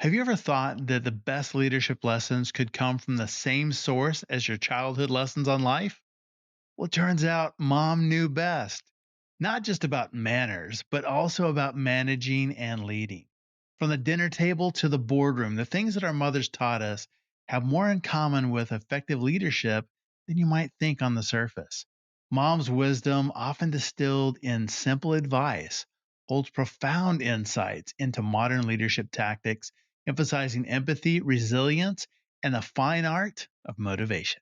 Have you ever thought that the best leadership lessons could come from the same source as your childhood lessons on life? Well, it turns out mom knew best, not just about manners, but also about managing and leading. From the dinner table to the boardroom, the things that our mothers taught us have more in common with effective leadership than you might think on the surface. Mom's wisdom, often distilled in simple advice, holds profound insights into modern leadership tactics, emphasizing empathy, resilience, and the fine art of motivation.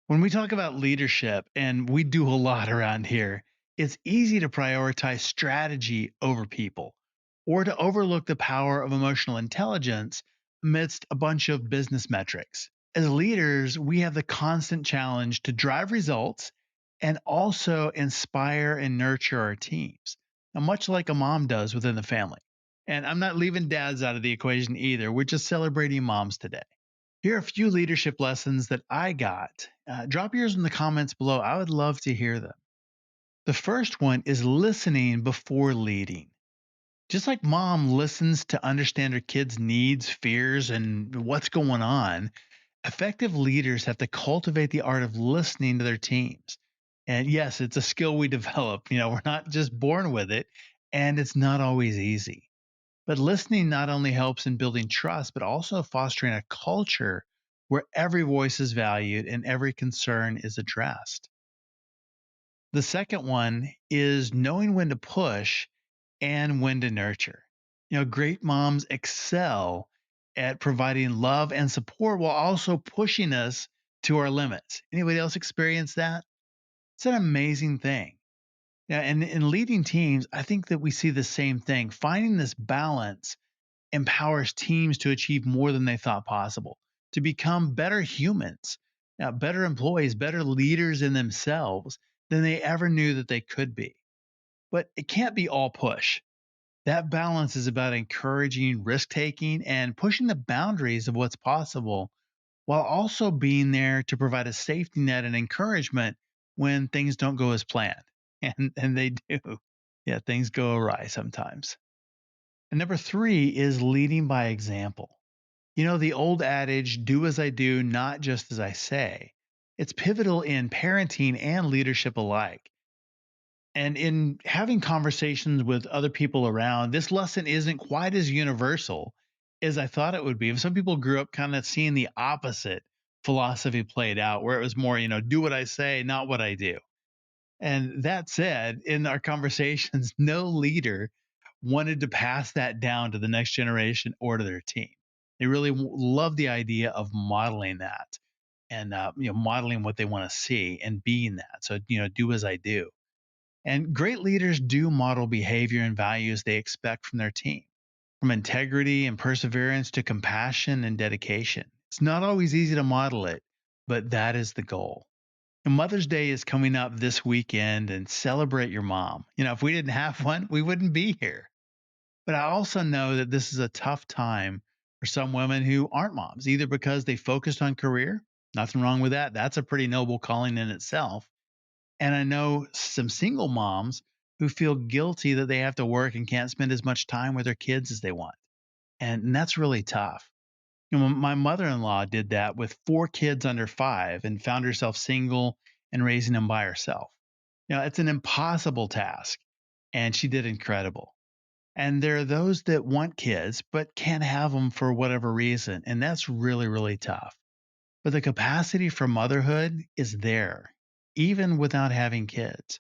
When we talk about leadership, and we do a lot around here, it's easy to prioritize strategy over people or to overlook the power of emotional intelligence amidst a bunch of business metrics. As leaders, we have the constant challenge to drive results and also inspire and nurture our teams, now, much like a mom does within the family. And I'm not leaving dads out of the equation either. We're just celebrating moms today. Here are a few leadership lessons that I got. Drop yours in the comments below. I would love to hear them. The first one is listening before leading. Just like mom listens to understand her kids' needs, fears, and what's going on, effective leaders have to cultivate the art of listening to their teams. And yes, it's a skill we develop. We're not just born with it, and it's not always easy. But listening not only helps in building trust, but also fostering a culture where every voice is valued and every concern is addressed. The second one is knowing when to push and when to nurture. Great moms excel at providing love and support while also pushing us to our limits. Anybody else experience that? It's an amazing thing. Yeah, and in leading teams, I think that we see the same thing. Finding this balance empowers teams to achieve more than they thought possible, to become better humans, better employees, better leaders in themselves than they ever knew that they could be. But it can't be all push. That balance is about encouraging risk taking and pushing the boundaries of what's possible while also being there to provide a safety net and encouragement when things don't go as planned. And they do. Yeah, things go awry sometimes. And number three is leading by example. The old adage, do as I do, not just as I say. It's pivotal in parenting and leadership alike. And in having conversations with other people around, this lesson isn't quite as universal as I thought it would be. Some people grew up kind of seeing the opposite philosophy played out, where it was more, do what I say, not what I do. And that said, in our conversations, no leader wanted to pass that down to the next generation or to their team. They really love the idea of modeling that and modeling what they want to see and being that. So do as I do. And great leaders do model behavior and values they expect from their team, from integrity and perseverance to compassion and dedication. It's not always easy to model it, but that is the goal. And Mother's Day is coming up this weekend and celebrate your mom. If we didn't have one, we wouldn't be here. But I also know that this is a tough time for some women who aren't moms, either because they focused on career, nothing wrong with that. That's a pretty noble calling in itself. And I know some single moms who feel guilty that they have to work and can't spend as much time with their kids as they want. And that's really tough. My mother in law did that with four kids under five and found herself single and raising them by herself. It's an impossible task, and she did incredible. And there are those that want kids but can't have them for whatever reason. And that's really, really tough. But the capacity for motherhood is there, even without having kids.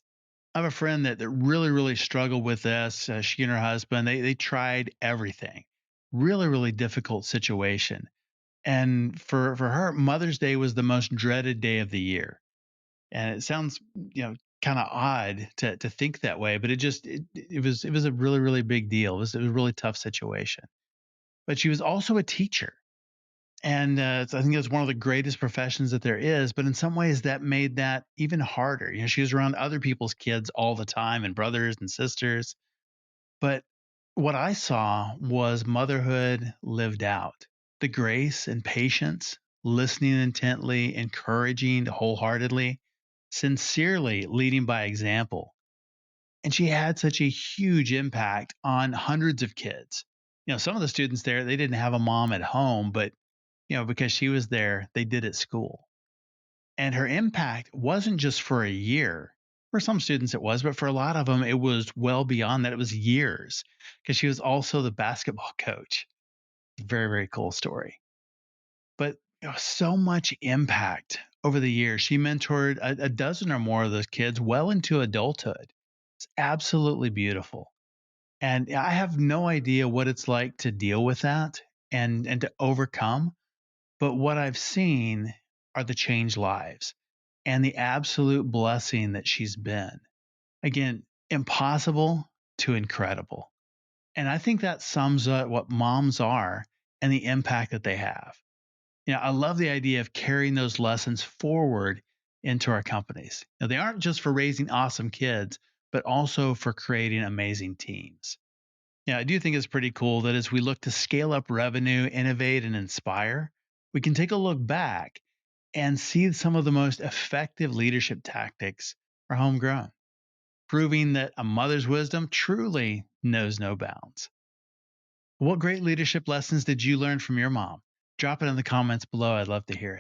I have a friend that really, really struggled with this. She and her husband, they tried everything. Really, really difficult situation. And for her, Mother's Day was the most dreaded day of the year. And it sounds, kind of odd to think that way, but it was a really, really big deal. It was a really tough situation. But she was also a teacher. And I think it's one of the greatest professions that there is. But in some ways, that made that even harder. She was around other people's kids all the time and brothers and sisters. But what I saw was motherhood lived out. The grace and patience, listening intently, encouraging wholeheartedly, sincerely leading by example. And she had such a huge impact on hundreds of kids. Some of the students there, they didn't have a mom at home, but because she was there, they did at school. And her impact wasn't just for a year. For some students, it was, but for a lot of them, it was well beyond that. It was years because she was also the basketball coach. Very, very cool story. But so much impact over the years. She mentored a dozen or more of those kids well into adulthood. It's absolutely beautiful. And I have no idea what it's like to deal with that and to overcome. But what I've seen are the changed lives and the absolute blessing that she's been. Again, impossible to incredible. And I think that sums up what moms are and the impact that they have. I love the idea of carrying those lessons forward into our companies. They aren't just for raising awesome kids, but also for creating amazing teams. I do think it's pretty cool that as we look to scale up revenue, innovate, and inspire, we can take a look back and see some of the most effective leadership tactics are homegrown, proving that a mother's wisdom truly knows no bounds. What great leadership lessons did you learn from your mom? Drop it in the comments below. I'd love to hear it.